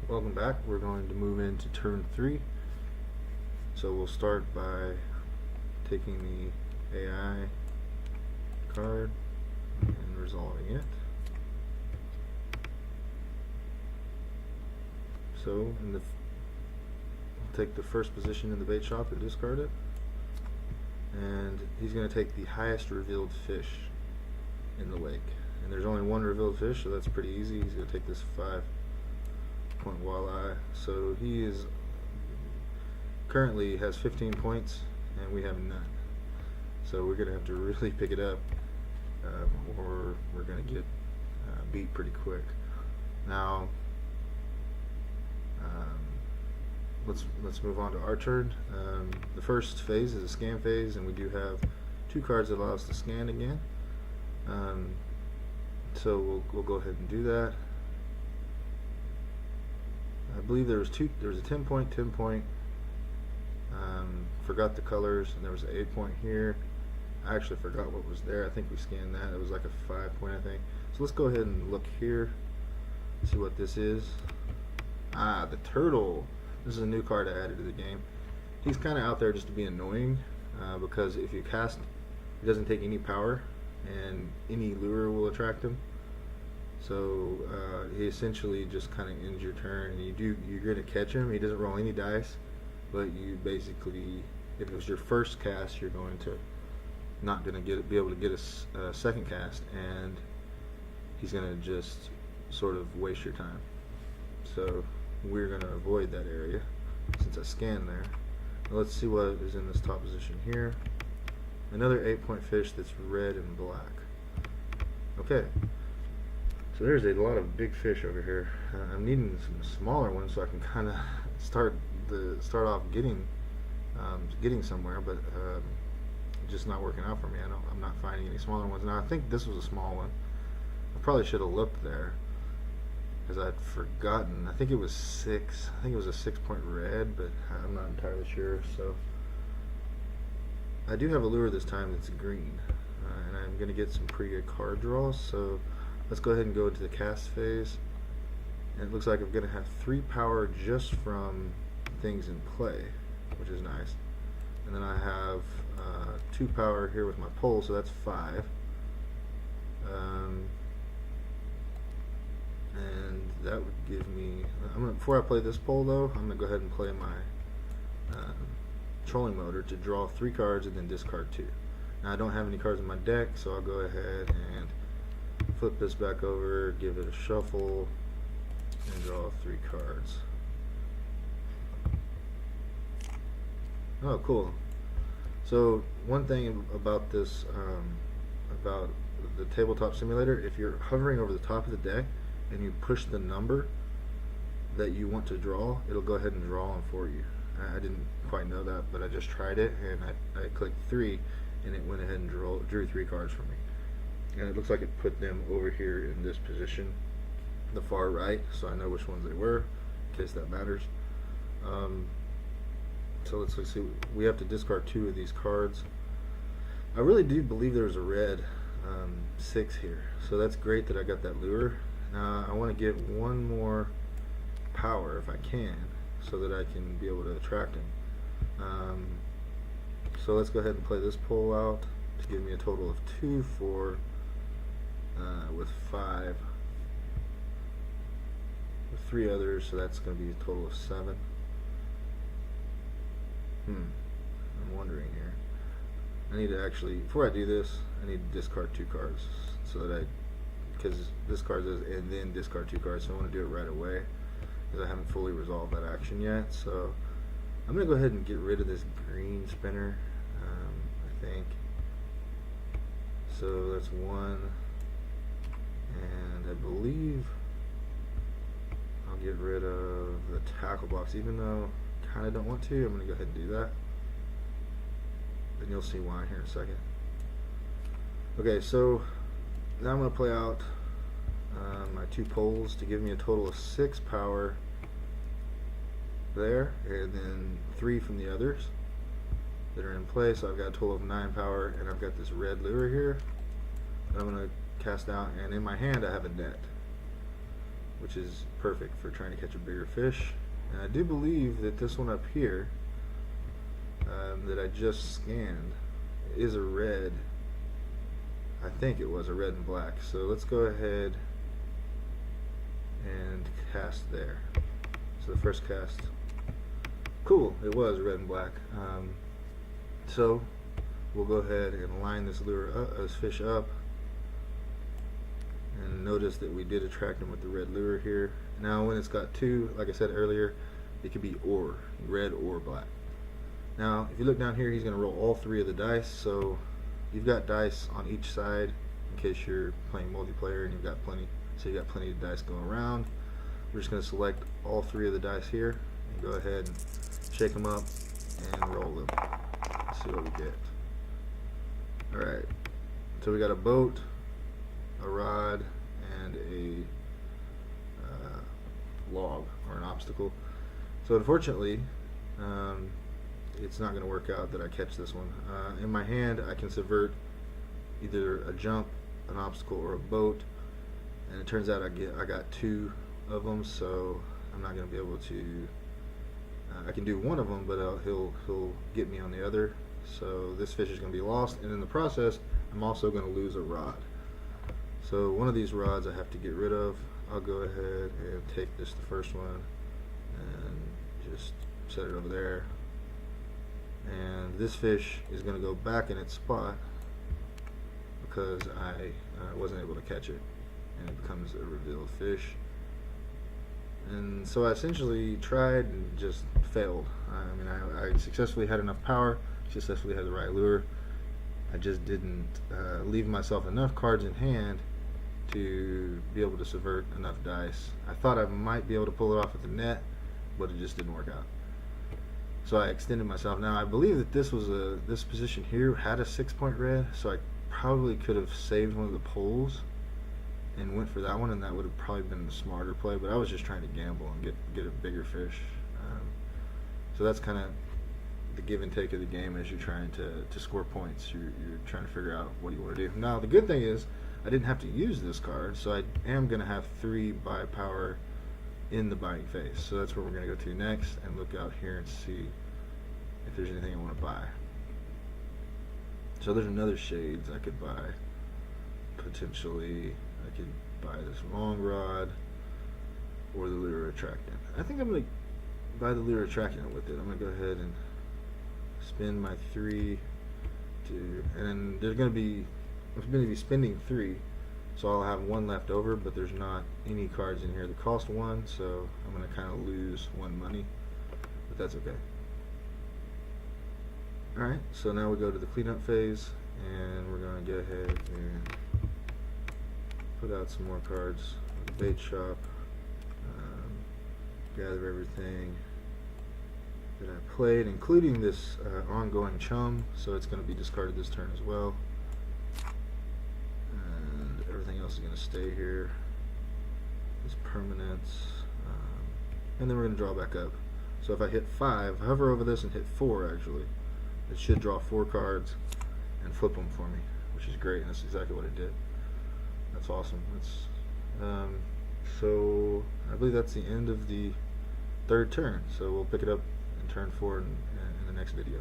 Welcome back. We're going to move into turn 3. So we'll start by taking the AI card and resolving it. So we'll take the first position in the bait shop and discard it. And he's going to take the highest revealed fish in the lake. And there's only one revealed fish, so that's pretty easy. He's going to take this 5-point walleye. So he is currently has 15 points and we have none. So we're going to have to really pick it up or we're going to get beat pretty quick. Now let's move on to our turn. The first phase is a scan phase, and we do have 2 cards that allow us to scan again. So we'll go ahead and do that. I believe there was a 10-point, 10-point. Forgot the colors, and there was an 8-point here. I actually forgot what was there. I think we scanned that. It was like a 5-point, I think. So let's go ahead and look here, see what this is. The turtle. This is a new card I added to the game. He's kind of out there just to be annoying, because if you cast, he doesn't take any power, and any lure will attract him. So he essentially just kind of ends your turn, and you're going to catch him. He doesn't roll any dice, but you basically, if it was your first cast, you're going to not going to be able to get a second cast, and he's going to just sort of waste your time. So we're going to avoid that area since I scanned there. Now let's see what is in this top position here. Another 8-point fish that's red and black. Okay, so there's a lot of big fish over here. I'm needing some smaller ones so I can kind of start off getting somewhere, but just not working out for me. I'm not finding any smaller ones. Now I think this was a small one. I probably should have looked there, because I'd forgotten. I think it was 6. I think it was a 6-point red, but I'm not entirely sure. So I do have a lure this time that's green, and I'm going to get some pretty good card draws. So let's go ahead and go into the cast phase. And it looks like I'm going to have 3 power just from things in play, which is nice. And then I have 2 power here with my pole, so that's 5. And that would give me, before I play this pole though, I'm going to go ahead and play my trolling motor to draw 3 cards and then discard 2. Now I don't have any cards in my deck, so I'll go ahead and flip this back over, give it a shuffle, and draw 3 cards. Oh, cool. So one thing about this, about the tabletop simulator, if you're hovering over the top of the deck and you push the number that you want to draw, it'll go ahead and draw them for you. I didn't quite know that, but I just tried it, and I clicked 3, and it went ahead and drew 3 cards for me. And it looks like it put them over here in this position, the far right, so I know which ones they were, in case that matters. So let's see. We have to discard 2 of these cards. I really do believe there's a red 6 here, so that's great that I got that lure. Now I want to get 1 more power if I can, so that I can be able to attract him. So let's go ahead and play this pole out to give me a total of 2, 4, with 5, with 3 others, so that's going to be a total of 7. I'm wondering here. I need to actually, before I do this, I need to discard 2 cards, so that because this card says and then discard 2 cards, so I want to do it right away, because I haven't fully resolved that action yet. So I'm going to go ahead and get rid of this green spinner, I think. So that's 1, and I believe I'll get rid of the tackle box, even though I kind of don't want to. I'm going to go ahead and do that. Then you'll see why here in a second. Okay, so now I'm going to play out my 2 poles to give me a total of 6 power there, and then 3 from the others that are in play. So I've got a total of 9 power, and I've got this red lure here that I'm going to cast out, and in my hand I have a net, which is perfect for trying to catch a bigger fish. And I do believe that this one up here that I just scanned is a red. I think it was a red and black. So let's go ahead and cast there. So the first cast, cool, it was red and black. So we'll go ahead and line this lure up, this fish up, and notice that we did attract him with the red lure here. Now when it's got two, like I said earlier, it could be red or black. Now if you look down here, he's going to roll all three of the dice, so you've got dice on each side in case you're playing multiplayer and you've got plenty, so you got plenty of dice going around. We're just going to select all three of the dice here and go ahead and shake them up and roll them. Let's see what we get. Alright, so we got a boat, a rod, and a log or an obstacle. So unfortunately, it's not going to work out that I catch this one. In my hand, I can subvert either a jump, an obstacle, or a boat, and it turns out I got two of them, so I'm not going to be able to. I can do one of them, but he'll get me on the other. So this fish is going to be lost, and in the process, I'm also going to lose a rod. So one of these rods I have to get rid of. I'll go ahead and take the first one and just set it over there. And this fish is going to go back in its spot because I wasn't able to catch it, and it becomes a revealed fish. And so I essentially tried and just failed. I mean, I successfully had enough power, successfully had the right lure. I just didn't leave myself enough cards in hand to be able to subvert enough dice. I thought I might be able to pull it off with the net, but it just didn't work out. So I extended myself. Now I believe that this position here had a 6-point red, so I probably could have saved one of the poles and went for that one, and that would have probably been the smarter play, but I was just trying to gamble and get a bigger fish. So that's kind of the give and take of the game as you're trying to score points. You're trying to figure out what you want to do. Now the good thing is I didn't have to use this card, so I am going to have 3 buy power in the buying phase. So that's where we're going to go to next and look out here and see if there's anything I want to buy. So there's another shades I could buy. Potentially I could buy this long rod or the lure attractant. I think I'm going to buy the lure attractant with it. I'm going to go ahead and spend my 3 and there's going to be, I'm going to be spending 3, so I'll have 1 left over, but there's not any cards in here that cost 1, so I'm going to kind of lose 1 money, but that's okay. Alright, so now we go to the cleanup phase, and we're going to go ahead and put out some more cards with the bait shop, gather everything that I played, including this ongoing chum, so it's going to be discarded this turn as well. And everything else is going to stay here. This permanence. And then we're going to draw back up. So if I hit 5, hover over this and hit 4 actually, it should draw 4 cards and flip them for me, which is great, and that's exactly what it did. That's awesome. So I believe that's the end of the 3rd turn, so we'll pick it up in turn 4 in the next video.